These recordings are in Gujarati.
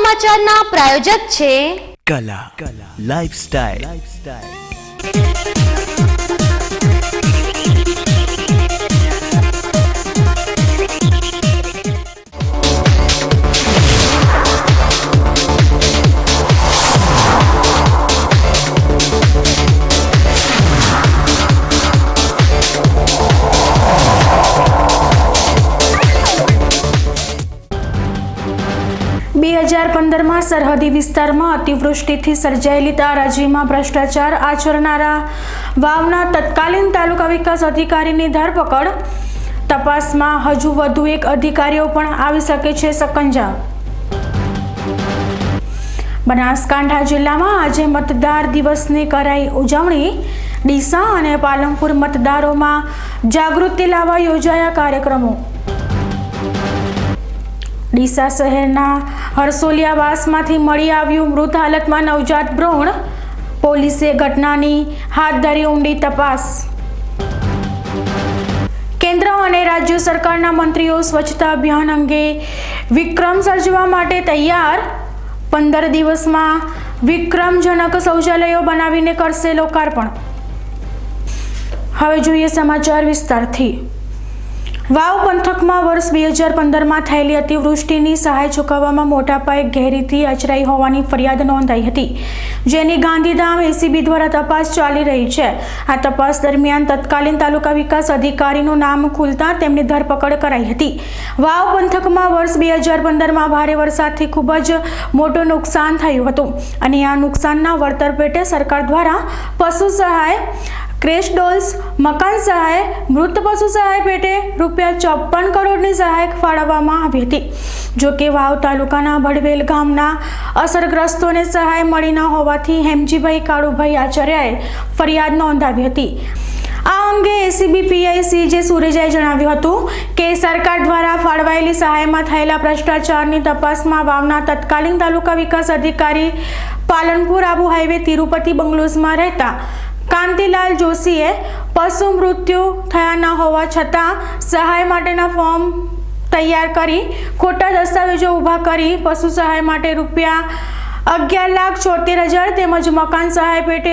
સમાચારના પ્રાયોજક છે કલા લાઇફસ્ટાઇલ। માં સરહદી વિસ્તારમાં અતિવૃષ્ટિથી સર્જાયેલી તારાજીમાં ભ્રષ્ટાચાર આચરનારા વાવના તત્કાલીન તાલુકા વિકાસ અધિકારીની ધરપકડ। તપાસમાં હજુ વધુ એક અધિકારીઓ પણ આવી શકે છે સકંજા। બનાસકાંઠા જિલ્લામાં આજે મતદાર દિવસની કરાઈ ઉજવણી। ડીસા અને પાલનપુર મતદારોમાં જાગૃતિ લાવવા યોજાયા કાર્યક્રમો। ડીસા શહેરના હરસોલિયાવાસમાંથી મળી આવ્યું મૃત હાલતમાં નવજાત ભ્રૂણ। પોલીસે ઘટનાની હાથ ધરી ઊંડી તપાસ। કેન્દ્ર અને રાજ્ય સરકારના મંત્રીઓ સ્વચ્છતા અભિયાન અંગે વિક્રમ સર્જવા માટે તૈયાર। 15 દિવસમાં વિક્રમજનક શૌચાલયો બનાવીને કરશે લોકાર્પણ। હવે જોઈએ સમાચાર વિસ્તારથી। વાવ પંથકમાં વર્ષ 2015માં થયેલી અતિવૃષ્ટિની સહાય ચૂકવવામાં મોટા પાયે ગેરરીતિ આચરાઈ હોવાની ફરિયાદ નોંધાઈ હતી, જેની ગાંધીધામ એસીબી દ્વારા તપાસ ચાલી રહી છે। આ તપાસ દરમિયાન તત્કાલીન તાલુકા વિકાસ અધિકારીનું નામ ખુલતા તેમની ધરપકડ કરાઈ હતી। વાવ પંથકમાં વર્ષ 2015માં ભારે વરસાદથી ખૂબ જ મોટું નુકસાન થયું હતું અને આ નુકસાનના વળતર પેટે સરકાર દ્વારા પશુ સહાય, ક્રેશ ડોલ્સ, મકાન સહાય, મૃત પશુ સહાય પેટે ₹54 કરોડની સહાય ફાળવવામાં આવી હતી। જો કે વાવ તાલુકાના ભડવેલ ગામના અસરગ્રસ્તોને સહાય મળી ન હોવાથી હેમજીભાઈ કાળુભાઈ આચાર્યએ ફરિયાદ નોંધાવી હતી। આ અંગે એસીબી પીઆઈ CJ સુરેજાએ જણાવ્યું હતું કે સરકાર દ્વારા ફાળવાયેલી સહાયમાં થયેલા ભ્રષ્ટાચારની તપાસમાં વાવના તત્કાલીન તાલુકા વિકાસ અધિકારી પાલનપુર આબુ હાઈવે તિરુપતિ બંગલોઝમાં રહેતા કાંતિલાલ જોશીએ પશુ મૃત્યુ થયા ન હોવા છતાં સહાય માટેના ફોર્મ તૈયાર કરી ખોટા દસ્તાવેજો ઊભા કરી પશુ સહાય માટે ₹11,74,000 તેમજ મકાન સહાય પેટે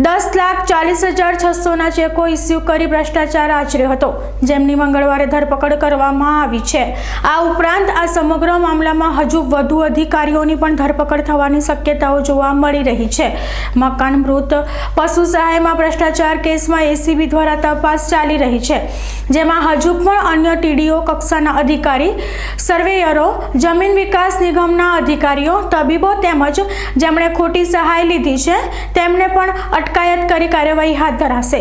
₹10,40,600ના ચેકો ઇસ્યુ કરી ભ્રષ્ટાચાર આચર્યો હતો, જેમની મંગળવારે ધરપકડ કરવામાં આવી છે। આ ઉપરાંત આ સમગ્ર મામલામાં હજુ વધુ અધિકારીઓની પણ ધરપકડ થવાની શક્યતાઓ જોવા મળી રહી છે। મકાન મૃત પશુ સહાયમાં ભ્રષ્ટાચાર કેસમાં એસીબી દ્વારા તપાસ ચાલી રહી છે, જેમાં હજુ પણ અન્ય TDO કક્ષાના અધિકારી, સર્વેયરો, જમીન વિકાસ નિગમના અધિકારીઓ, તબીબો તેમજ જેમણે ખોટી સહાય લીધી છે તેમને પણ અટકાયત કરી કાર્યવાહી હાથ ધરાશે।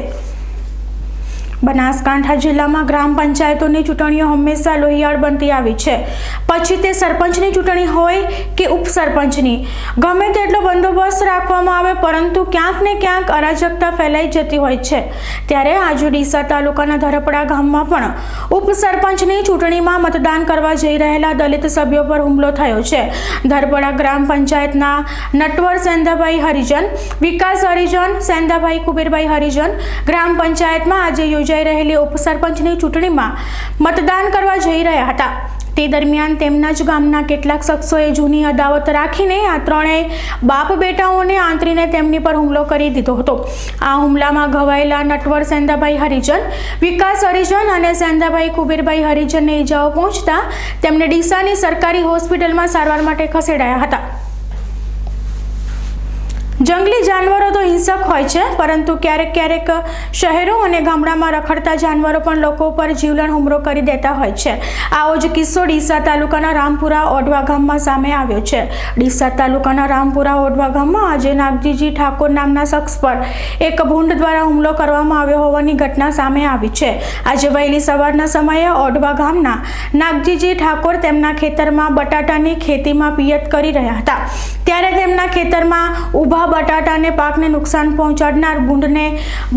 બનાસકાંઠા જિલ્લામાં ગ્રામ પંચાયતોની ચૂંટણીઓ હંમેશા લોહિયાળ બનતી આવી છે, પછી તે સરપંચની ચૂંટણી હોય કે ઉપસરપંચની। ગમે તેટલો બંદોબસ્ત રાખવામાં આવે પરંતુ ક્યાંક ને ક્યાંક અરાજકતા ફેલાઈ જતી હોય છે। ત્યારે આજે ડીસા તાલુકાના ધરપડા ગામમાં પણ ઉપસરપંચની ચૂંટણીમાં મતદાન કરવા જઈ રહેલા દલિત સભ્યો પર હુમલો થયો છે। ધરપડા ગ્રામ પંચાયતના નટવર સેંધાભાઈ હરિજન, વિકાસ હરિજન, સેંધાભાઈ કુબેરભાઈ હરિજન ગ્રામ પંચાયતમાં આજે યોજાઈ રહેલી ઉપસરપંચની ચૂંટણીમાં મતદાન કરવા જઈ રહ્યા હતા। તે દરમિયાન તેમના જ ગામના કેટલાક શખ્સોએ જૂની અદાવત રાખીને આ ત્રણેય બાપ બેટાઓને આંતરીને તેમની પર હુમલો કરી દીધો હતો। આ હુમલામાં ઘવાયેલા નટવર સેંધાભાઈ હરિજન, વિકાસ હરિજન અને સેંધાભાઈ કુબેરભાઈ હરિજનને ઈજાઓ પહોંચતા તેમને ડીસાની સરકારી હોસ્પિટલમાં સારવાર માટે ખસેડાયા હતા। જંગલી જાનવરો તો હિંસક હોય છે, પરંતુ ક્યારેક ક્યારેક શહેરો અને ગામડામાં રખડતા જાનવરો પણ લોકો પર જીવલેણ હુમલો કરી દેતા હોય છે। આવો જ કિસ્સો ડીસા તાલુકાના રામપુરા ઓઢવા ગામમાં સામે આવ્યો છે। ડીસા તાલુકાના રામપુરા ઓઢવા ગામમાં આજે નાગજીજી ઠાકોર નામના શખ્સ પર એક ભૂંડ દ્વારા હુમલો કરવામાં આવ્યો હોવાની ઘટના સામે આવી છે। આજે વહેલી સવારના સમયે ઓઢવા ગામના નાગજીજી ઠાકોર તેમના ખેતરમાં બટાટાની ખેતીમાં પિયત કરી રહ્યા હતા, ત્યારે તેમના ખેતરમાં ઊભા બટાટાને પાકને નુકસાન પહોંચાડનાર ભૂંડને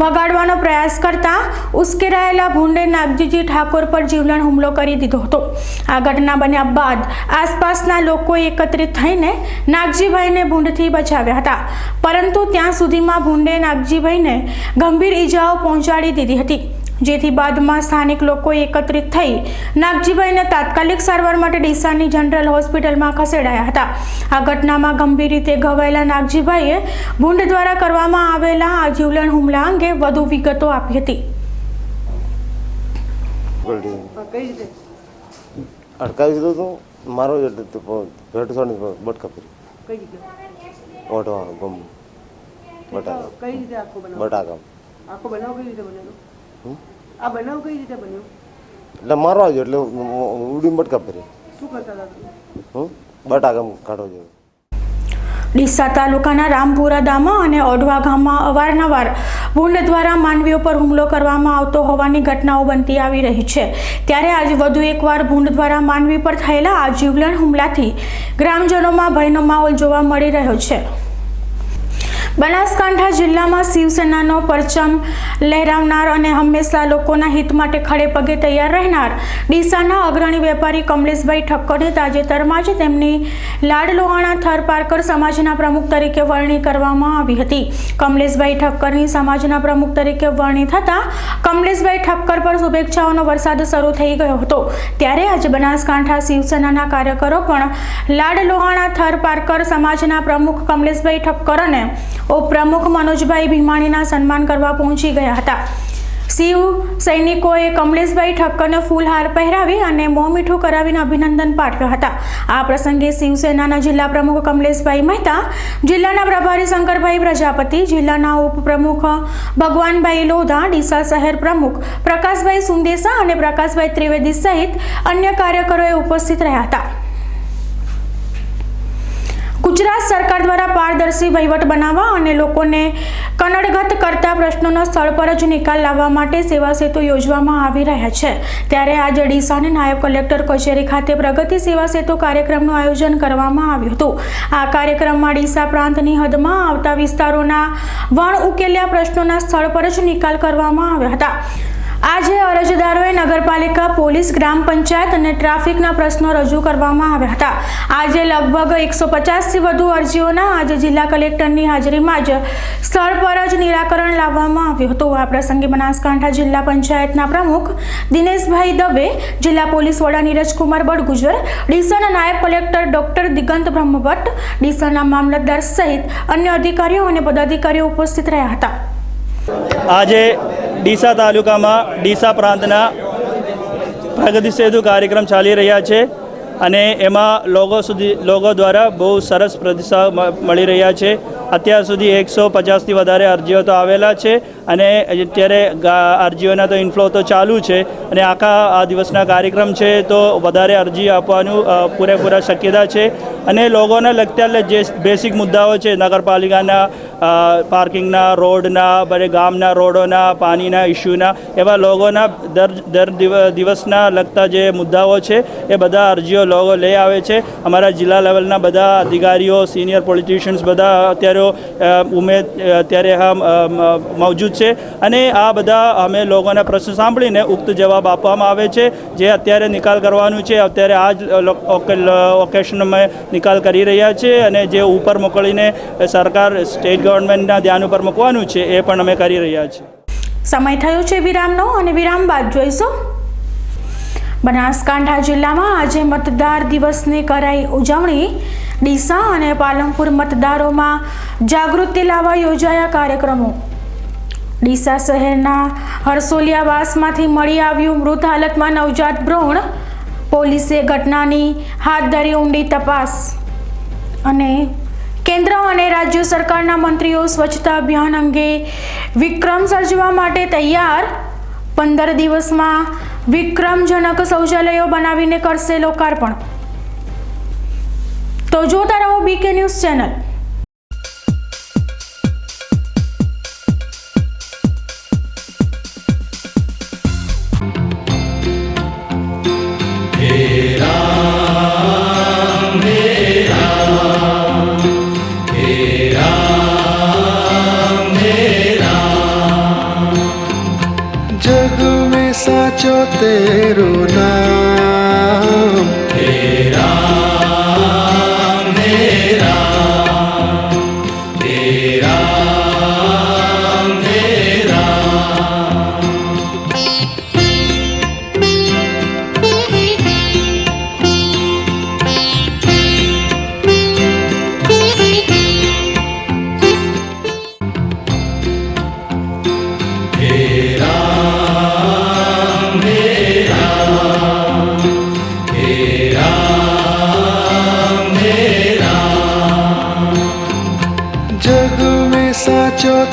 ભગાડવાનો પ્રયાસ કરતા ઉશ્કેરાયેલા ભૂંડે નાગજીજી ઠાકોર પર જીવલેણ હુમલો કરી દીધો હતો। આ ઘટના બન્યા બાદ આસપાસના લોકો એકત્રિત થઈને નાગજીભાઈને ભૂંડથી બચાવ્યા હતા, પરંતુ ત્યાં સુધીમાં ભૂંડે નાગજીભાઈને ગંભીર ઈજાઓ પહોંચાડી દીધી હતી। જેથી બાદમાં સ્થાનિક લોકો એકત્રિત થઈ નાગજીભાઈને તાત્કાલિક સારવાર માટે ડીસાની જનરલ હોસ્પિટલમાં ખસેડાયા હતા. આ ઘટનામાં ગંભીર રીતે ઘવાયેલા નાગજીભાઈએ ભૂંડ દ્વારા કરવામાં આવેલા આ જીવલેણ હુમલા અંગે વધુ વિગતો આપી હતી. અટકાવી દીધું હતું મારો ભેટ સોની બટકા ફરી કઈ જગ્યા ઓઢવા ગમ બટાકા કઈ રીતે આખો બનાવ બટાકા આખો બનાવ કઈ રીતે બનેલો? આ બનાવ કઈ રીતે બન્યો? એટલે મારવા આવ્યો એટલે ઉડી બટકા ફરી શું કરતા હતા તમે? બટાકા કાઢો જોઈએ. ડીસા તાલુકાના રામપુરા દામા અને ઓઢવા ગામમાં અવારનવાર ભૂંડ દ્વારા માનવીઓ પર હુમલો કરવામાં આવતો હોવાની ઘટનાઓ બનતી આવી રહી છે. ત્યારે આજે વધુ એકવાર ભૂંડ દ્વારા માનવી પર થયેલા આ જીવલેણ હુમલાથી ગ્રામજનોમાં ભયનો માહોલ જોવા મળી રહ્યો છે. બનાસકાંઠા જિલ્લામાં શિવસેનાનો પરચમ લહેરાવનાર અને હંમેશા લોકોના હિત માટે ખડે પગે તૈયાર રહેનાર ડીસાના અગ્રણી વેપારી કમલેશભાઈ ઠક્કરને તાજેતરમાં જ તેમની લાડલોહાણા થર પારકર સમાજના પ્રમુખ તરીકે વરણી કરવામાં આવી હતી. કમલેશભાઈ ઠક્કરની સમાજના પ્રમુખ તરીકે વરણી થતાં કમલેશભાઈ ઠક્કર પર શુભેચ્છાઓનો વરસાદ શરૂ થઈ ગયો હતો. ત્યારે આજે બનાસકાંઠા શિવસેનાના કાર્યકરો પણ લાડલોહાણા થર પારકર સમાજના પ્રમુખ કમલેશભાઈ ઠક્કર અને ઉપપ્રમુખ મનોજભાઈ ભીમાણીના સન્માન કરવા પહોંચી ગયા હતા. શિવ સૈનિકોએ કમલેશભાઈ ઠક્કરને ફૂલહાર પહેરાવી અને મોં મીઠું કરાવીને અભિનંદન પાઠવ્યા હતા. આ પ્રસંગે શિવસેનાના જિલ્લા પ્રમુખ કમલેશભાઈ મહેતા, જિલ્લાના પ્રભારી શંકરભાઈ પ્રજાપતિ, જિલ્લાના ઉપપ્રમુખ ભગવાનભાઈ લોધા, ડીસા શહેર પ્રમુખ પ્રકાશભાઈ સુંદેસા અને પ્રકાશભાઈ ત્રિવેદી સહિત અન્ય કાર્યકરોએ ઉપસ્થિત રહ્યા હતા. ગુજરાત સરકાર દ્વારા પારદર્શી વહીવટ બનાવવા અને લોકોને કનડગત કરતા પ્રશ્નોનો સ્થળ પર જ નિકાલ લાવવા માટે સેવા સેતુ યોજવામાં આવી રહ્યા છે. ત્યારે આજે ડીસાની નાયબ કલેક્ટર કચેરી ખાતે પ્રગતિ સેવા સેતુ કાર્યક્રમનું આયોજન કરવામાં આવ્યું હતું. આ કાર્યક્રમમાં ડીસા પ્રાંતની હદમાં આવતા વિસ્તારોના વણ ઉકેલ્યા પ્રશ્નોના સ્થળ પર જ નિકાલ કરવામાં આવ્યા હતા. આજે અરજદારોએ નગરપાલિકા, પોલીસ, ગ્રામ પંચાયત અને ટ્રાફિકના પ્રશ્નો રજૂ કરવામાં આવ્યા હતા. આજે લગભગ 150થી વધુ અરજીઓના આજે જિલ્લા કલેક્ટરની હાજરીમાં જ સ્થળ પર જ નિરાકરણ લાવવામાં આવ્યું હતું. આ પ્રસંગે બનાસકાંઠા જિલ્લા પંચાયતના પ્રમુખ દિનેશભાઈ દવે, જિલ્લા પોલીસ વડા નીરજકુમાર બડગુજર, ડીસાના નાયબ કલેક્ટર ડોક્ટર દિગંત બ્રહ્મભટ્ટ, ડીસાના મામલતદાર સહિત અન્ય અધિકારીઓ અને પદાધિકારીઓ ઉપસ્થિત રહ્યા હતા. આજે ડીસા તાલુકામાં ડીસા પ્રાંતના પ્રગતિ સેતુ કાર્યક્રમ ચાલી રહ્યા છે અને એમાં લોકો દ્વારા બહુ સરસ પ્રતિસાદ મળી રહ્યા છે. અત્યાર સુધી 150થી વધારે અરજીઓ તો આવેલા છે અને અત્યારે અરજીઓના તો ઇનફ્લો તો ચાલુ છે અને આખા આ દિવસના કાર્યક્રમ છે તો વધારે અરજી આપવાનું પૂરેપૂરા શક્યતા છે. અને લોકોને લગતા જે બેસિક મુદ્દાઓ છે નગરપાલિકાના, પાર્કિંગના, રોડના, બધે ગામના રોડોના, પાણીના ઇસ્યુના, એવા લોકોના દર દિવસના લગતા જે મુદ્દાઓ છે એ બધા અરજીઓ લોકો લઈ આવે છે. અમારા જિલ્લા લેવલના બધા અધિકારીઓ, સિનિયર પોલિટિશિયન્સ બધા અત્યારે મોજૂદ છે અને આ બધા અમે લોકોના પ્રશ્ન સાંભળીને ઉક્ત જવાબ આપવામાં આવે છે. જે અત્યારે નિકાલ કરવાનું છે અત્યારે આ જ ઓકેશનમાં નિકાલ કરી રહ્યા છે અને જે ઉપર મોકલીને સરકાર સ્ટેટ ગવર્મેન્ટના ધ્યાન ઉપર મૂકવાનું છે એ પણ અમે કરી રહ્યા છીએ. સમય થયો છે વિરામનો અને વિરામ બાદ જોઈશું. બનાસકાંઠા જિલ્લામાં આજે મતદાર દિવસની કરાઈ ઉજવણી. ડીસા અને પાલનપુર મતદારોમાં જાગૃતિ લાવવા યોજાયા કાર્યક્રમો. ડીસા શહેરના હરસોલિયાવાસમાંથી મળી આવ્યું મૃત હાલતમાં નવજાત ભ્રૂણ. પોલીસે ઘટનાની હાથ ધરી ઊંડી તપાસ. અને કેન્દ્ર અને રાજ્ય સરકારના મંત્રીઓ સ્વચ્છતા અભિયાન અંગે વિક્રમ સર્જવા માટે તૈયાર. 15 દિવસમાં વિક્રમજનક શૌચાલયો બનાવીને કરશે લોકાર્પણ. તો જોતા રહો બીકે ન્યૂઝ ચેનલ. जग में साचो तेरो नाम हे राम हे राम हे राम हे राम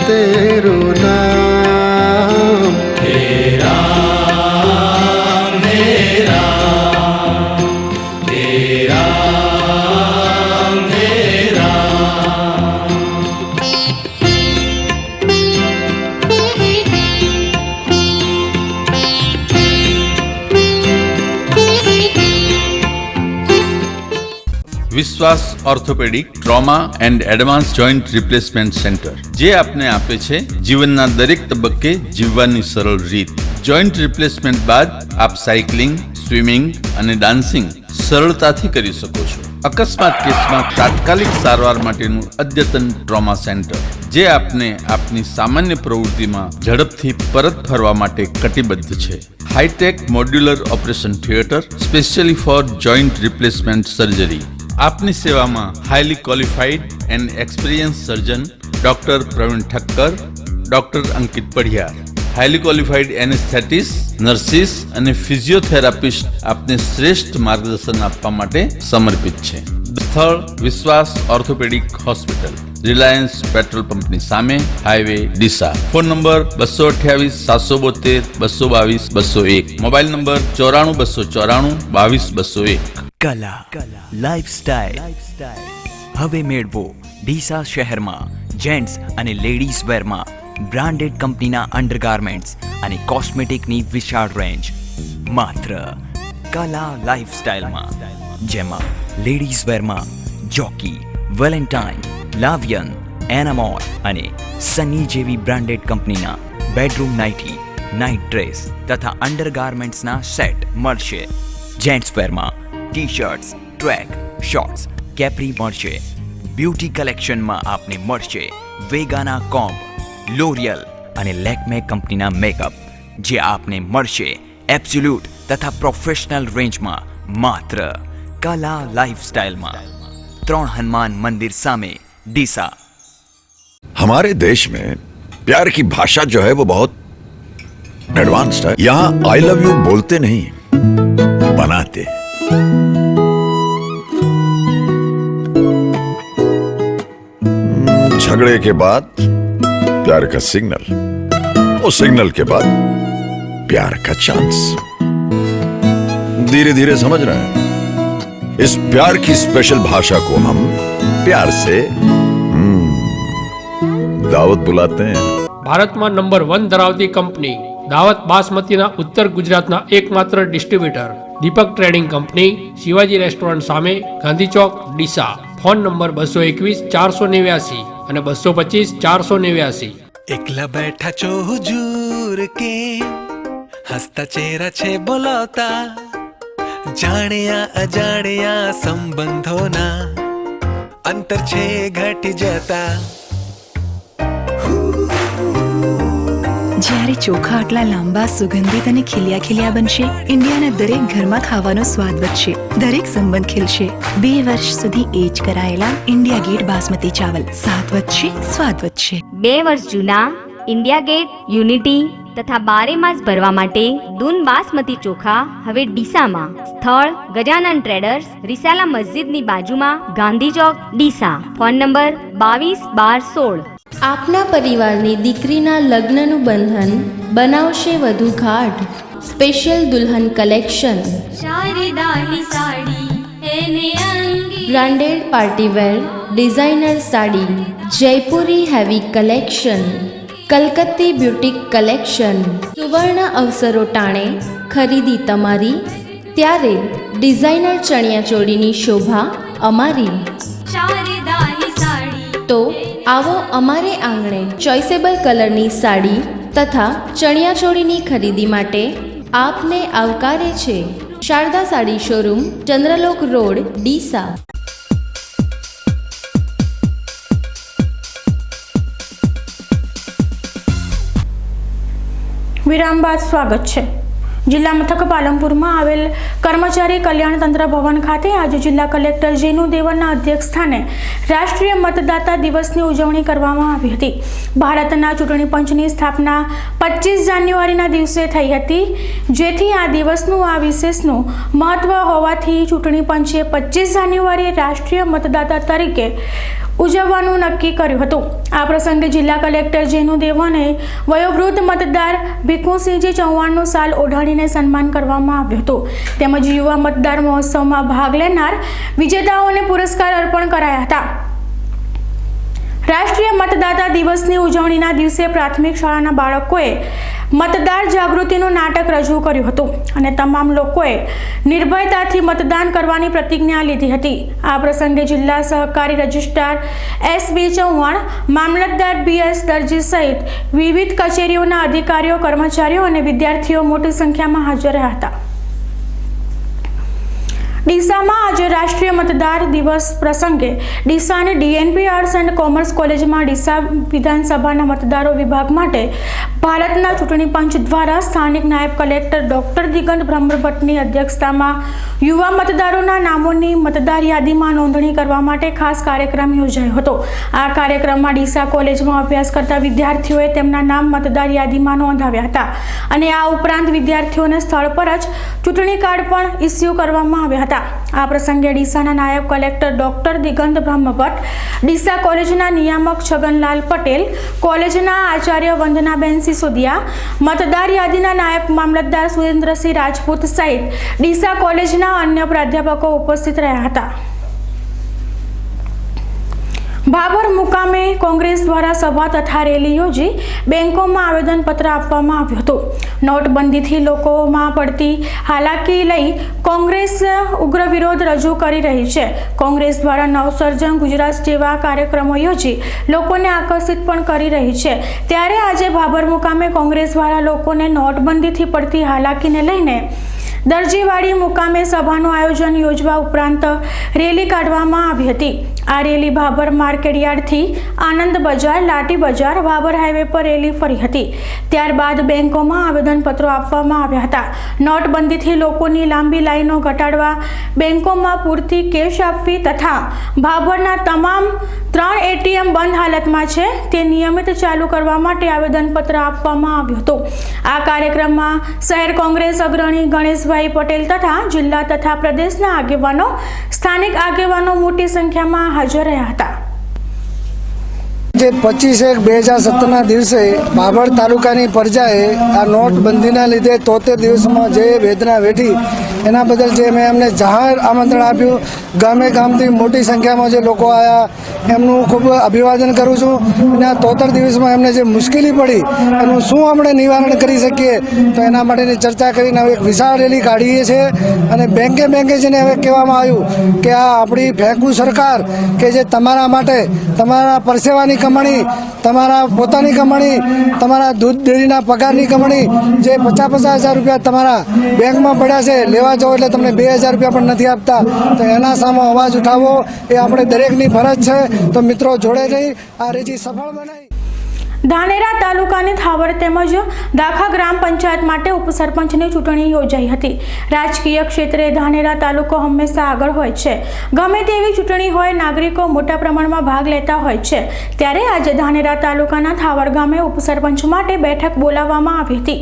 तेरो नाम हे राम हे राम हे राम हे राम। વિશ્વાસ orthopaedic trauma and advance joint replacement centre, જે આપને આપે છે જીવનના દરેક તબક્કે જીવવાની સરળ રીત. જોઈન્ટ રિપ્લેસમેન્ટ બાદ આપ સાયકલિંગ, સ્વિમિંગ અને ડાન્સિંગ સરળતાથી કરી શકો છો. અકસ્માત કેસમાં તાત્કાલિક સારવાર માટેનું અદ્યતન ટ્રોમા સેન્ટર, જે આપને આપની સામાન્ય પ્રવૃત્તિમાં ઝડપથી પરત ફરવા માટે કટિબદ્ધ છે. Hi tech modular operation theatre specially for joint replacement surgery. આપની સેવામાં highly qualified and experience surgeon doctor Praveen Thakkar, doctor Ankit Padhiyar, highly qualified anaesthetist, nurses અને ફિઝિયોથેરાપિસ્ટ આપને શ્રેષ્ઠ માર્ગદર્શન આપવા માટે સમર્પિત છે. સ્થળ વિશ્વાસ ઓર્થોપેડિક હોસ્પિટલ, રિલાયન્સ પેટ્રોલ પંપની સામે, highway Deesa. Phone number 228 772 222 201. Mobile number 94 294 22 201. કલા લાઇફસ્ટાઇલ હવે મેળવો ડીસા શહેરમાં જેન્ટ્સ અને લેડીઝ વેરમાં બ્રાન્ડેડ કંપનીના અંડરગાર્મેન્ટ્સ અને કોસ્મેટિકની વિશાળ રેન્જ માત્ર કલા લાઇફસ્ટાઇલમાં, જેમાં લેડીઝ વેરમાં જોકી, વેલેન્ટાઇન, લાવિયન, એનામોર અને સની જેવી બ્રાન્ડેડ કંપનીના બેડરૂમ નાઇટી, નાઇટ ડ્રેસ તથા અંડરગાર્મેન્ટ્સના સેટ મળશે. જેન્ટ્સ વેરમાં ટી-શર્ટ્સ, ટ્રેક, શોર્ટ્સ, કેપ્રી મળશે. બ્યુટી કલેક્શનમાં આપને મળશે વેગાના કોમ્બ, લોરિયલ અને લેકમે કંપનીના મેકઅપ, જે આપને મળશે એબ્સોલ્યુટ તથા પ્રોફેશનલ રેન્જમાં માત્ર કલા લાઇફસ્ટાઇલમાં. 3 હનુમાન મંદિર સામે, ડીસા. हमारे देश में प्यार की भाषा जो है वो बहुत एडवांस्ड है. यहाँ आई लव यू बोलते नहीं, बनाते. झगड़े के बाद प्यार का सिग्नल, वो सिग्नल के बाद प्यार का चांस. धीरे धीरे समझ रहे हैं, इस प्यार की स्पेशल भाषा को हम प्यार से दावत बुलाते हैं. ભારતમાં નંબર 1 ધરાવતી કંપની દાવત બાસમતીના ઉત્તર ગુજરાતના એકમાત્ર ડિસ્ટ્રીબ્યુટર દીપક ટ્રેડિંગ કંપની, શિવાજી રેસ્ટોરન્ટ સામે, ગાંધી ચોક, ડીસા. ફોન નંબર 221 489 અને 225 489. એકલા બેઠા છો હુજૂર કે હસતા ચહેરા છે બોલાવતા, જાણ્યા અજાણ્યા સંબંધોના અંતર છે ઘટી જતા. જ્યારે ચોખા આટલા લાંબા, સુગંધિત અને ખીલ્યા ખીલ્યા બનશે, ઇન્ડિયાના દરેક ઘરમાં ખાવાનો સ્વાદ વધશે, દરેક સંબંધ ખીલશે. 2 વર્ષ સુધી એજ કરાયેલા ઇન્ડિયા ગેટ બાસમતી ચાવલ, સ્વાદ વધશે, સ્વાદ વધશે. 2 વર્ષ જૂના ઇન્ડિયા ગેટ, યુનિટી તથા 12 માસ ભરવા માટે દૂન બાસમતી ચોખા હવે ડીસામાં. સ્થળ ગજાનન ટ્રેડર્સ, રિસાલા મસ્જિદની બાજુમાં, ગાંધી ચોક, ડીસા. Phone number 22 12 16. આપના પરિવારની દીકરીના લગ્નનું બંધન બનાવશે વધુ ગાઢ. સ્પેશિયલ દુલ્હન collection, branded partywear designer sari, Jaipuri heavy collection, Kalkatti boutique collection. સુવર્ણ અવસરો ટાણે ખરીદી તમારી, ત્યારે ડિઝાઇનર ચણિયાચોળીની શોભા અમારી. તો આવો અમારે આંગણે ચોઇસેબલ કલરની સાડી તથા ચણિયાચોળીની ખરીદી માટે આપને આવકારે છે શારદા સાડી શોરૂમ, ચંદ્રલોક રોડ, ડીસા. વિરામ બાદ સ્વાગત છે. જિલ્લા મથક પાલનપુરમાં આવેલ કર્મચારી કલ્યાણ તંત્ર ભવન ખાતે આજે જિલ્લા કલેક્ટર જેનુ દેવનના અધ્યક્ષસ્થાને રાષ્ટ્રીય મતદાતા દિવસની ઉજવણી કરવામાં આવી હતી. ભારતના ચૂંટણી પંચની સ્થાપના 25 જાન્યુઆરીના દિવસે થઈ હતી, જેથી આ દિવસનું આ વિશેષનું મહત્વ હોવાથી ચૂંટણી પંચે 25 જાન્યુઆરીએ રાષ્ટ્રીય મતદાતા તરીકે ઉજવવાનું નક્કી કર્યું હતું. આ પ્રસંગે જિલ્લા કલેક્ટર જેનુ દેવને વયોવૃદ્ધ મતદાર ભીખુસિંહજી ચૌહાણનું શાલ ઓઢાડીને સન્માન કરવામાં આવ્યું હતું. તેમજ યુવા મતદાર મહોત્સવમાં ભાગ લેનાર વિજેતાઓને પુરસ્કાર અર્પણ કરાયા હતા. રાષ્ટ્રીય મતદાતા દિવસની ઉજવણીના દિવસે પ્રાથમિક શાળાના બાળકોએ મતદાર જાગૃતિનું નાટક રજૂ કર્યું હતું અને તમામ લોકોએ નિર્ભયતાથી મતદાન કરવાની પ્રતિજ્ઞા લીધી હતી. આ પ્રસંગે જિલ્લા સહકારી રજિસ્ટ્રાર એસ.બી. ચૌહાણ, મામલતદાર બી.એસ. દરજી સહિત વિવિધ કચેરીઓના અધિકારીઓ, કર્મચારીઓ અને વિદ્યાર્થીઓ મોટી સંખ્યામાં હાજર રહ્યા હતા. ડીસામાં આજે રાષ્ટ્રીય મતદાર દિવસ પ્રસંગે ડીસાની ડીએનપી આર્ટ્સ એન્ડ કોમર્સ કોલેજમાં ડીસા વિધાનસભાના મતદારો વિભાગ માટે ભારતના ચૂંટણી પંચ દ્વારા સ્થાનિક નાયબ કલેક્ટર ડોક્ટર દિગંત બ્રહ્મભટ્ટની અધ્યક્ષતામાં યુવા મતદારોના નામોની મતદાર યાદીમાં નોંધણી કરવા માટે ખાસ કાર્યક્રમ યોજાયો હતો. આ કાર્યક્રમમાં ડીસા કોલેજમાં અભ્યાસ કરતા વિદ્યાર્થીઓએ તેમના નામ મતદાર યાદીમાં નોંધાવ્યા હતા અને આ ઉપરાંત વિદ્યાર્થીઓને સ્થળ પર જ ચૂંટણી કાર્ડ પણ ઇસ્યુ કરવામાં આવ્યા હતા. આ પ્રસંગે ડીસાના નાયબ કલેક્ટર ડોક્ટર દિગંત બ્રહ્મભટ્ટ, ડીસા કોલેજના નિયામક છગનલાલ પટેલ, કોલેજના આચાર્ય વંદનાબેન સિસોદિયા, મતદાર યાદીના નાયબ મામલતદાર સુરેન્દ્રસિંહ રાજપૂત સહિત ડીસા કોલેજના અન્ય પ્રાધ્યાપકો ઉપસ્થિત રહ્યા હતા. ભાભર મુકામે કોંગ્રેસ દ્વારા સભા તથા રેલી યોજી બેંકોમાં આવેદનપત્ર આપવામાં આવ્યું હતું. નોટબંધીથી લોકોમાં પડતી હાલાકી લઈ કોંગ્રેસ ઉગ્ર વિરોધ રજૂ કરી રહી છે. કોંગ્રેસ દ્વારા નવસર્જન ગુજરાત જેવા કાર્યક્રમો યોજી લોકોને આકર્ષિત પણ કરી રહી છે. ત્યારે આજે ભાભર મુકામે કોંગ્રેસ દ્વારા લોકોને નોટબંધીથી પડતી હાલાકીને લઈને દરજીવાડી મુકામે સભાનું આયોજન યોજવા ઉપરાંત રેલી કાઢવામાં આવી હતી. આ રેલી ભાભર માર્કેટયાર્ડથી આનંદ બજાર, લાઠી બજાર, ભાભર હાઈવે પર રેલી ફરી હતી. ત્યારબાદ બેંકોમાં આવેદનપત્રો આપવામાં આવ્યા હતા. નોટબંધીથી લોકોની લાંબી લાઈનો ઘટાડવા, બેંકોમાં પૂરતી કેશ આપવી તથા ભાભરના તમામ 3 એટીએમ બંધ હાલતમાં છે તે નિયમિત ચાલુ કરવા માટે આવેદનપત્ર આપવામાં આવ્યું હતું. આ કાર્યક્રમમાં શહેર કોંગ્રેસ અગ્રણી ગણેશભાઈ પટેલ તથા જિલ્લા તથા પ્રદેશના આગેવાનો, સ્થાનિક આગેવાનો મોટી સંખ્યામાં હાજર રહ્યા હતા. જે 25/1/2017ના દિવસે ભાભર તાલુકાની પ્રજાએ આ નોટબંધીના લીધે 73 દિવસમાં જે વેદના વેઠી એના બદલ જે મેં એમને જાહેર આમંત્રણ આપ્યું. ગામે ગામથી મોટી સંખ્યામાં જે લોકો આવ્યા એમનું ખૂબ અભિવાદન કરું છું. અને આ 73 દિવસમાં એમને જે મુશ્કેલી પડી એનું શું આપણે નિવારણ કરી શકીએ તો એના માટેની ચર્ચા કરીને હવે એક વિશાળ રેલી કાઢીએ છીએ. અને બેંકે જઈને હવે કહેવામાં આવ્યું કે આ આપણી ફેંકુ સરકાર કે જે તમારા માટે તમારા પરસેવાની કમાણી, તમારા પોતાની કમાણી, તમારા દૂધ ડેરીના પગારની કમાણી જે 50,000 રૂપિયા તમારા બેંકમાં પડ્યા છે, લેવા જાઓ એટલે તમને 2,000 રૂપિયા પણ નથી આપતા. તો એના સામે અવાજ ઉઠાવવો એ આપણે દરેકની ફરજ છે. તો મિત્રો જોડે જઈ આ રેલી સફળ બનાવી. ધાનેરા તાલુકાની થાવર તેમજ દાખા ગ્રામ પંચાયત માટે ઉપસરપંચની ચૂંટણી યોજાઈ હતી. રાજકીય ક્ષેત્રે ધાનેરા તાલુકો હંમેશા આગળ હોય છે. ગમે તેવી ચૂંટણી હોય, નાગરિકો મોટા પ્રમાણમાં ભાગ લેતા હોય છે. ત્યારે આજે ધાનેરા તાલુકાના થાવર ગામે ઉપસરપંચ માટે બેઠક બોલાવવામાં આવી હતી.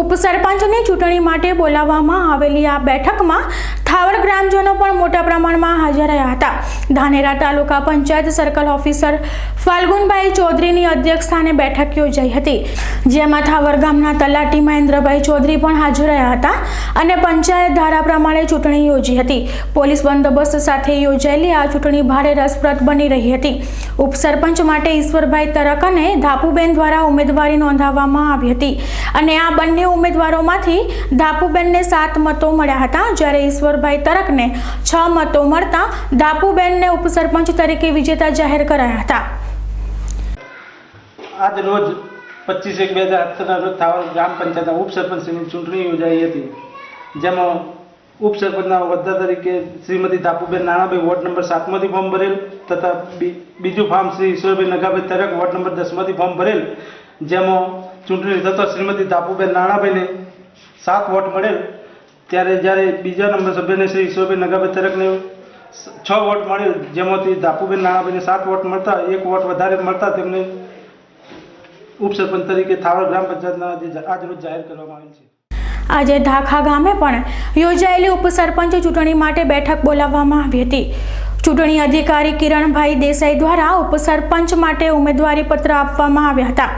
ઉપસરપંચની ચૂંટણી માટે બોલાવવામાં આવેલી આ બેઠકમાં થાવર ગ્રામજનો પણ મોટા પ્રમાણમાં હાજર રહ્યા હતા. ધાનેરા તાલુકા પંચાયત સર્કલ ઓફિસર ફાલ્ગુનભાઈ ચૌધરીની અધ્યક્ષસ્થાને બેઠક યોજાઈ હતી, જેમાં થાવર ગામના તલાટી મહેન્દ્રભાઈ ચૌધરી પણ હાજર રહ્યા હતા અને પંચાયત ધારા પ્રમાણે ચૂંટણી યોજી હતી. પોલીસ બંદોબસ્ત સાથે યોજાયેલી આ ચૂંટણી ભારે રસપ્રદ બની રહી હતી. ઉપસરપંચ માટે ઈશ્વરભાઈ તરક અને ધાપુબેન દ્વારા ઉમેદવારી નોંધાવવામાં આવી હતી અને આ બંને ઉમેદવારોમાંથી ધાપુબેનને 7 મતો મળ્યા હતા, જ્યારે ઈશ્વરભાઈ તરકને 6 મતો મળતા ધાપુબેનને ઉપસરપંચ તરીકે વિજેતા જાહેર કરાયા હતા. આજ રોજ 25/1/2017ના રોજ થાવર ગ્રામ પંચાયતના ઉપસરપંચની ચૂંટણી યોજાઈ હતી, જેમાં ઉપસરપંચના હોદ્દા તરીકે શ્રીમતી ધાપુબેન નાણાભાઈ વોર્ડ નંબર 7માંથી ફોર્મ ભરેલ તથા બીજું form Shri Ishwarbhai Nagabhai Tarak ward number 10માંથી ફોર્મ ભરેલ, જેમાં ચૂંટણી થતા શ્રીમતી ધાપુબેન નાણાભાઈને 7 વોટ મળેલ. જ્યારે બીજા નંબર સભ્યને શ્રી ઈશ્વરભાઈ નગાભાઈ તરકને 6 વોટ મળેલ, જેમાંથી ધાપુબેન નાણાભાઈને 7 વોટ મળતા 1 વોટ વધારે મળતા તેમને ઉપસરપંચ તરીકે થાવર ગ્રામ પંચાયતના આજ રોજ જાહેર કરવામાં આવેલ છે. આજે ધાખા ગામે પણ યોજાયેલી ઉપસરપંચ ચૂંટણી માટે બેઠક બોલાવવામાં આવી હતી. ચૂંટણી અધિકારી કિરણભાઈ દેસાઈ દ્વારા ઉપસરપંચ માટે ઉમેદવારી પત્ર આપવામાં આવ્યા હતા,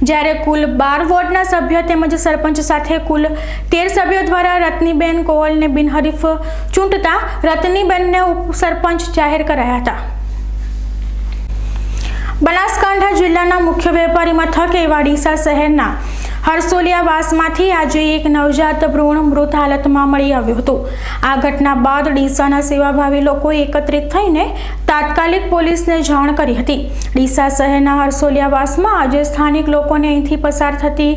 જ્યારે કુલ 12 વોર્ડના સભ્ય તેમજ સરપંચ સાથે કુલ 13 સભ્યો દ્વારા રત્નીબેન કોવલને બિનહરીફ ચૂંટતા રત્નીબેનને ઉપસરપંચ જાહેર કરાયા હતા. બનાસકાંઠા જિલ્લાના મુખ્ય વેપારી મથક એવા ડીસા શહેરના હરસોલિયાવાસમાંથી આજે એક નવજાત ભ્રૂણ મૃત હાલતમાં મળી આવ્યું હતું. આ ઘટના બાદ ડીસાના સેવાભાવી લોકો એકત્રિત થઈને તાત્કાલિક પોલીસને જાણ કરી હતી. ડીસા શહેરના હરસોલિયાવાસમાં આજે સ્થાનિક લોકોને અહીંથી પસાર થતી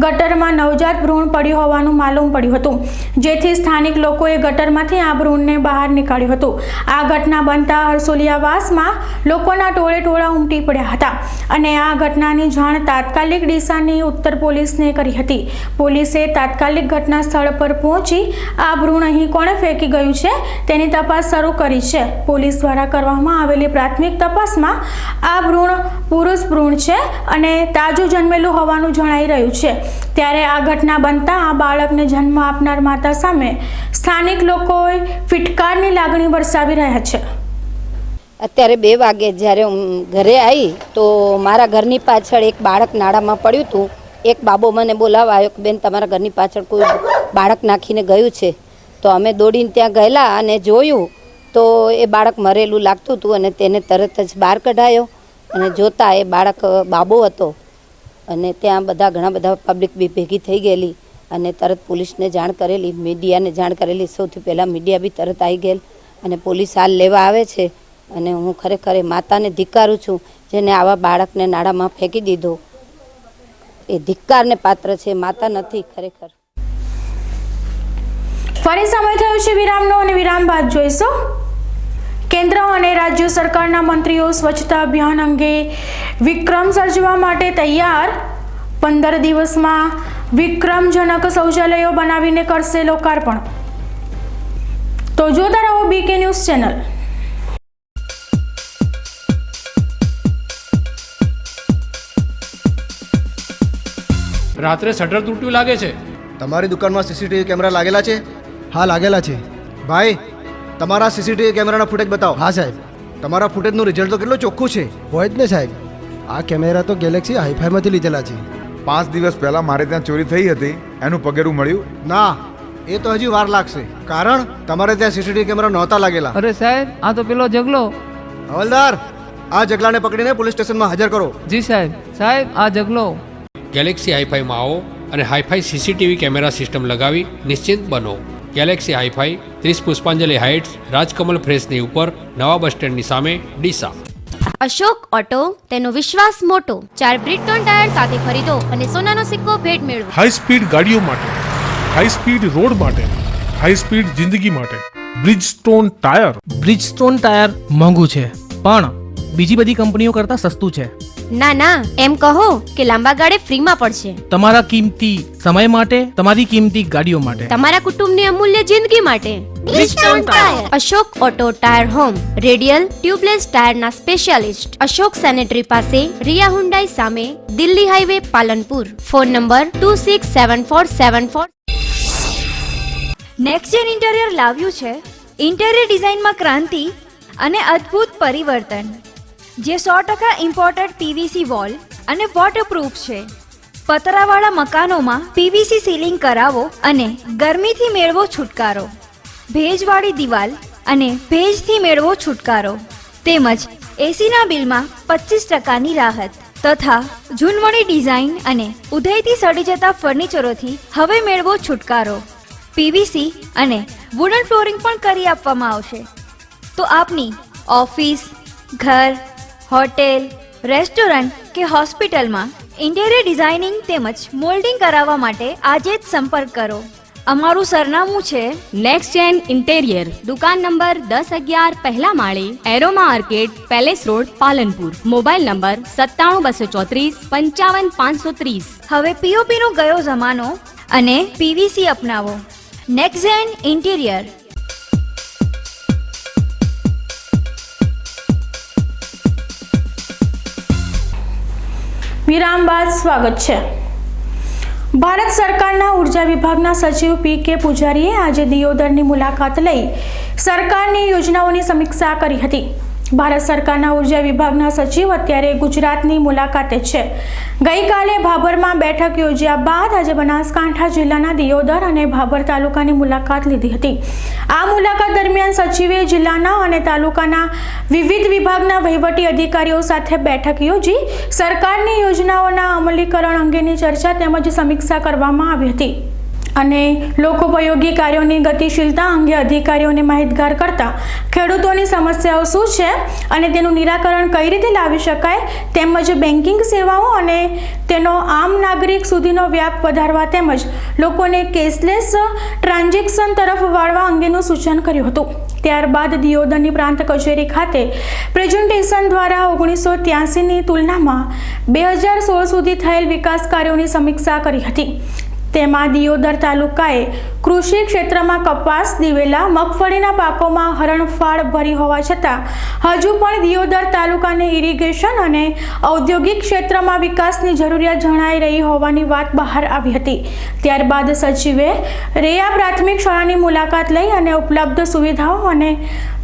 ગટરમાં નવજાત ભ્રૂણ પડ્યું હોવાનું માલુમ પડ્યું હતું, જેથી સ્થાનિક લોકોએ ગટરમાંથી આ ભ્રૂણને બહાર નીકાળ્યું હતું. આ ઘટના બનતા હરસોલિયાવાસમાં લોકોના ટોળે ટોળા ઉમટી પડ્યા હતા અને આ ઘટનાની જાણ તાત્કાલિક ડીસાની ઉત્તર પોલીસને કરી હતી. પોલીસે તાત્કાલિક ઘટના સ્થળ પર પહોંચી આ ભ્રૂણ અહીં કોણે ફેંકી ગયું છે તેની તપાસ શરૂ કરી છે. પોલીસ દ્વારા કરવામાં આવેલી પ્રાથમિક તપાસમાં આ ભ્રૂણ પુરુષ ભ્રૂણ છે અને તાજું જન્મેલું હોવાનું જણાઈ રહ્યું છે. ત્યારે આ ઘટના બનતા આ બાળકને જન્મ આપનાર માતા સામે સ્થાનિક લોકોએ ફિટકારની લાગણી વરસાવી રહ્યા છે. અત્યારે 2 વાગે જ્યારે હું ઘરે આવી તો મારા ઘરની પાછળ એક બાળક નાળામાં પડ્યું હતું. એક બાબો મને બોલાવવા આવ્યો કે બેન તમારા ઘરની પાછળ કોઈ બાળક નાખીને ગયું છે. તો અમે દોડીને ત્યાં ગયેલા અને જોયું તો એ બાળક મરેલું લાગતું હતું અને તેને તરત જ બહાર કઢાયો અને જોતા એ બાળક બાબો હતો અને ત્યાં ઘણા બધા પબ્લિક બી ભેગી થઈ ગયેલી અને તરત પોલીસને જાણ કરેલી, મીડિયાને જાણ કરેલી. સૌથી પહેલાં મીડિયા બી તરત આવી ગયેલ અને પોલીસ હાલ લેવા આવે છે. અને હું ખરેખર માતાને ધિક્કારું છું જેને આવા બાળકને નાળામાં ફેંકી દીધો. એ ધિક્કારને પાત્ર છે, માતા નથી ખરેખર. ફરી સમય થયો છે વિરામનો અને વિરામ બાદ જોઈશું કેન્દ્ર અને રાજ્ય સરકારના મંત્રીઓ સ્વચ્છતા અભિયાન અંગે વિક્રમ સર્જવા માટે તૈયાર. 15 દિવસમાં વિક્રમજનક શૌચાલયો બનાવીને કરશે લોકાર્પણ. તો જોતા રહો બીકે ન્યૂઝ ચેનલ. રાત્રે શટર તૂટ્યું લાગે છે. તમારી દુકાનમાં સીસીટીવી કેમેરા લાગેલા છે? હા લાગેલા છે. ભાઈ તમારા સીસીટીવી કેમેરાના ફૂટેજ બતાવો. હા સાહેબ. તમારા ફૂટેજનું રિઝલ્ટ તો કેટલું ચોખ્ખું છે. હોય જ ને સાહેબ. આ કેમેરા તો ગેલેક્સી હાઈફાઈમાંથી લીધેલા છે. 5 દિવસ પહેલા મારે ત્યાં ચોરી થઈ હતી, એનું પગેરું મળ્યું? ના, એ તો હજી વાર લાગશે, કારણ તમારે ત્યાં સીસીટીવી કેમેરા નહોતા લાગેલા. અરે સાહેબ, આ તો પેલો જગલો. હવલદાર, આ જગલાને પકડીને પોલીસ સ્ટેશનમાં હાજર કરો. જી સાહેબ. સાહેબ, આ જગલો. ગેલેક્સી હાઈફાઈમાં આવો અને હાઈફાઈ સીસીટીવી કેમેરા સિસ્ટમ લગાવી નિશ્ચિંત બનો. ગેલેક્સી હાઈફાઈ 30 પુષ્પાંજલિ હાઇટ્સ, રાજકમલ ફ્રેશની ઉપર, નવા બસ સ્ટેન્ડની સામે, ડીસા. અશોક ઓટો, તેનો વિશ્વાસ મોટો. 4 બ્રિટોન ટાયર સાથે ખરીદો અને સોનાનો સિક્કો ભેટ મેળવો. હાઈ સ્પીડ ગાડીઓ માટે, હાઈ સ્પીડ રોડ માટે, હાઈ સ્પીડ જિંદગી માટે બ્રિજસ્ટોન ટાયર. બ્રિજસ્ટોન ટાયર મોંઘું છે પણ બીજી બધી કંપનીઓ કરતાં સસ્તું છે. ના ના, એમ કહો કે લાંબા ગાળે ફ્રીમાં પડશે. તમારા કિંમતી સમય માટે, તમારી કિંમતી ગાડીઓ માટે, તમારા કુટુંબની અમૂલ્ય જિંદગી માટે. Bridgestone tyre. Ashok auto tyre home, radial tubeless ટાયરના સ્પેશિયાલિસ્ટ. અશોક સેનેટરી પાસે, રિયા હુન્ડાઈ સામે, Delhi highway, Palanpur. Phone number 267474. Next gen interior લાવ્યું છે ઇન્ટિરિયર ડિઝાઇનમાં ક્રાંતિ અને અદ્ભુત પરિવર્તન, જે 100% ઇમ્પોર્ટેડ પીવીસી વોલ અને વોટરપ્રૂફ છે. પતરાવાળા મકાનોમાં પીવીસી સીલિંગ કરાવો અને ગરમીથી મેળવો છુટકારો. ભેજવાળી દિવાલ અને ભેજથી મેળવો છુટકારો. તેમજ એસીના બિલમાં 25%ની રાહત તથા ઝૂનવણી ડિઝાઇન અને ઉધઈથી સડી જતા ફર્નિચરોથી હવે મેળવો છુટકારો. પીવીસી અને વુડન ફ્લોરિંગ પણ કરી આપવામાં આવશે. તો આપની ઓફિસ, ઘર, હોટેલ, રેસ્ટોરન્ટ કે હોસ્પિટલમાં ઇન્ટિરિયર ડિઝાઇનિંગ તેમજ મોલ્ડિંગ કરાવવા માટે આજે જ સંપર્ક કરો. અમારું સરનામું છે નેક્સ્ટ જેન ઇન્ટેરિયર, દુકાન નંબર 1011, પહેલા માળે, aroma arcade, palace road, Palanpur. Mobile number 97 234 55 530. હવે પીઓપી નો ગયો જમાનો અને પીવીસી અપનાવો. Next gen interior. વિરામ બાદ સ્વાગત છે. ભારત સરકારના ઉર્જા વિભાગના સચિવ પી.કે. પૂજારીએ આજે દિયોદરની મુલાકાત લઈ સરકારની યોજનાઓની સમીક્ષા કરી હતી. ભારત સરકારના ઉર્જા વિભાગના સચિવ અત્યારે ગુજરાતની મુલાકાતે છે. ગઈકાલે ભાભરમાં બેઠક યોજ્યા બાદ આજે બનાસકાંઠા જિલ્લાના દિયોદર અને ભાભર તાલુકાની મુલાકાત લીધી હતી. આ મુલાકાત દરમિયાન સચિવે જિલ્લાના અને તાલુકાના વિવિધ વિભાગના વહીવટી અધિકારીઓ સાથે બેઠક યોજી સરકારની યોજનાઓના અમલીકરણ અંગેની ચર્ચા તેમજ સમીક્ષા કરવામાં આવી હતી અને લોકોપયોગી કાર્યોની ગતિશીલતા અંગે અધિકારીઓને માહિતગાર કરતા ખેડૂતોની સમસ્યાઓ શું છે અને તેનું નિરાકરણ કઈ રીતે લાવી શકાય તેમજ બેન્કિંગ સેવાઓ અને તેનો આમ નાગરિક સુધીનો વ્યાપ વધારવા તેમજ લોકોને કેશલેસ ટ્રાન્ઝેક્શન તરફ વાળવા અંગેનું સૂચન કર્યું હતું. ત્યારબાદ દિયોદરની પ્રાંત કચેરી ખાતે પ્રેઝન્ટેશન દ્વારા 1983ની તુલનામાં 2016 સુધી થયેલ વિકાસ કાર્યોની સમીક્ષા કરી હતી. તેમાં દિયોદર તાલુકાએ કૃષિ ક્ષેત્રમાં કપાસ, દિવેલા, મગફળીના પાકોમાં હરણફાળ ભરી હોવા છતાં હજુ પણ દિયોદર તાલુકાને ઇરિગેશન અને ઔદ્યોગિક ક્ષેત્રમાં વિકાસની જરૂરિયાત જણાઈ રહી હોવાની વાત બહાર આવી હતી. ત્યારબાદ સચિવે રેયા પ્રાથમિક શાળાની મુલાકાત લઈ અને ઉપલબ્ધ સુવિધાઓ અને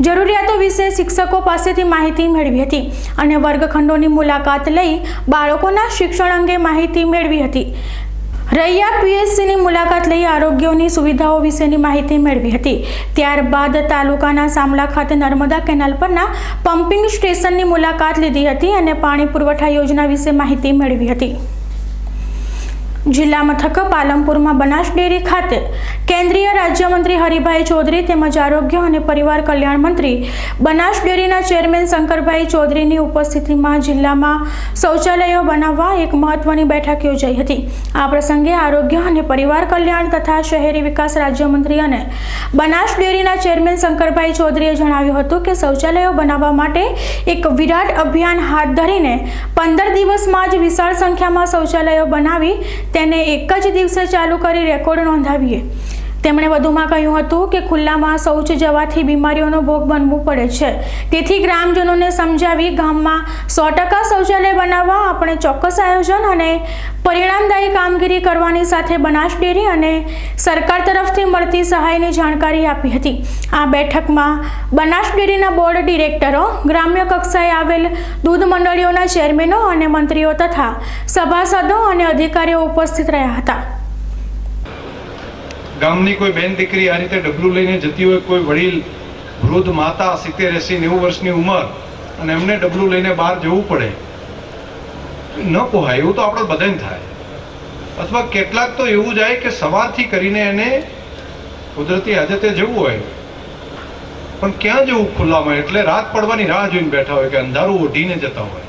જરૂરિયાતો વિશે શિક્ષકો પાસેથી માહિતી મેળવી હતી અને વર્ગખંડોની મુલાકાત લઈ બાળકોના શિક્ષણ અંગે માહિતી મેળવી હતી. રૈયા પીએચસીની મુલાકાત લઈ આરોગ્યની સુવિધાઓ વિશેની માહિતી મેળવી હતી. ત્યારબાદ તાલુકાના સામલા ખાતે નર્મદા કેનાલ પરના પમ્પિંગ સ્ટેશનની મુલાકાત લીધી હતી અને પાણી પુરવઠા યોજના વિશે માહિતી મેળવી હતી. જિલ્લા મથક પાલનપુરમાં બનાસ ડેરી ખાતે કેન્દ્રીય રાજ્યમંત્રી હરિભાઈ ચૌધરી તેમજ આરોગ્ય અને પરિવાર કલ્યાણ મંત્રી બનાસ ડેરીના ચેરમેન શંકરભાઈ ચૌધરીની ઉપસ્થિતિમાં જિલ્લામાં શૌચાલયો બનાવવા એક મહત્વની બેઠક યોજાઈ હતી. આ પ્રસંગે આરોગ્ય અને પરિવાર કલ્યાણ તથા શહેરી વિકાસ રાજ્યમંત્રી અને બનાસ ડેરીના ચેરમેન શંકરભાઈ ચૌધરીએ જણાવ્યું હતું કે શૌચાલયો બનાવવા માટે એક વિરાટ અભિયાન હાથ ધરીને 15 દિવસમાં જ વિશાળ સંખ્યામાં શૌચાલયો બનાવી તેને એક જ દિવસે ચાલુ કરી રેકોર્ડ નોંધાવીએ. તેમણે વધુમાં કહ્યું હતું કે ખુલ્લામાં શૌચ જવાથી બીમારીઓનો ભોગ બનવું પડે છે. તેથી ગ્રામજનોને સમજાવી ગામમાં 100% શૌચાલય બનાવવા આપણે ચોક્કસ આયોજન અને પરિણામદાયી કામગીરી કરવાની સાથે બનાસ ડેરી અને સરકાર તરફથી મળતી સહાયની જાણકારી આપી હતી. આ બેઠકમાં બનાસ ડેરીના બોર્ડ ડિરેક્ટરો, ગ્રામ્ય કક્ષાએ આવેલ દૂધ મંડળીઓના ચેરમેનો અને મંત્રીઓ તથા સભાસદો અને અધિકારીઓ ઉપસ્થિત રહ્યા હતા. ગામની કોઈ બેન દીકરી આ રીતે ડબલું લઈને જતી હોય, કોઈ વડીલ વૃદ્ધ માતા 70, 80, 90 વર્ષની ઉંમર અને એમને ડબલું લઈને બહાર જવું પડે, ન પોહાય. એવું તો આપણે બધાને થાય. અથવા કેટલાક તો એવું જાય કે સવારથી કરીને એને કુદરતી હાજતે જવું હોય પણ ક્યાં જવું ખુલ્લામાં, એટલે રાત પડવાની રાહ જોઈને બેઠા હોય કે અંધારું ઓઢીને જતા હોય.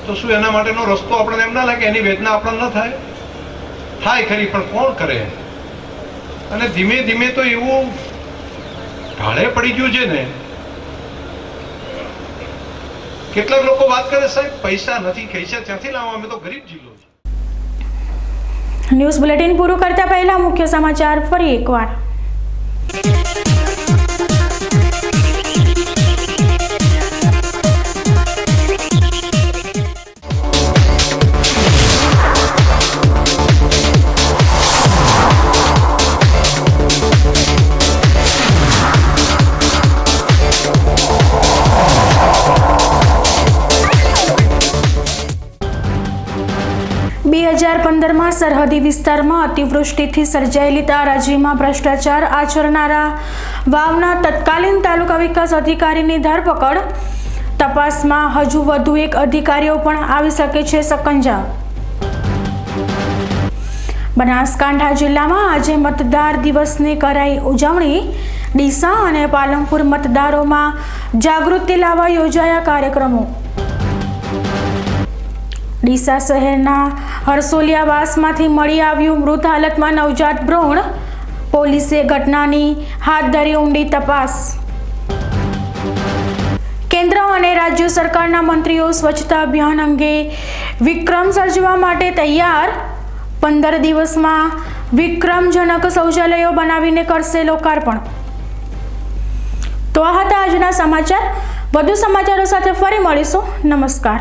તો શું એના માટેનો રસ્તો આપણને એમ ના લાગે? એની વેદના આપણને ન થાય? થાય ખરી, પણ કોણ કરે? અને ધીમે ધીમે તો એવું ઢાળે પડી ગયું છે ને. કેટલાક લોકો વાત કરે, સાહેબ પૈસા નથી, પૈસા ક્યાંથી લાવવા, અમે તો ગરીબ જિલ્લો છે. ન્યૂઝ બુલેટિન પૂરું કરતા પહેલા મુખ્ય સમાચાર ફરી એકવાર. માં સરહદી વિસ્તારમાં અતિવૃષ્ટિથી સર્જાયેલી તારાજીમાં ભ્રષ્ટાચાર આચરનારા વાવના તત્કાલીન તાલુકા વિકાસ અધિકારીની ધરપકડ. તપાસમાં હજુ વધુ એક અધિકારીઓ પણ આવી શકે છે સકંજા. બનાસકાંઠા જિલ્લામાં આજે મતદાર દિવસની કરાઈ ઉજવણી. ડીસા અને પાલનપુર મતદારોમાં જાગૃતિ લાવવા યોજાયા કાર્યક્રમો. ડીસા શહેરના હરસોલિયાવાસમાંથી મળી આવ્યું મૃત હાલતમાં નવજાત ભ્રૂણ. પોલીસે ઘટનાની હાથ ધરી ઊંડી તપાસ. કેન્દ્ર અને રાજ્ય સરકારના મંત્રીઓ સ્વચ્છતા અભિયાન અંગે વિક્રમ સર્જવા માટે તૈયાર. 15 દિવસમાં વિક્રમજનક શૌચાલયો બનાવીને કરશે લોકાર્પણ. તો આ હતા આજના સમાચાર. વધુ સમાચારો સાથે ફરી મળીશું. નમસ્કાર.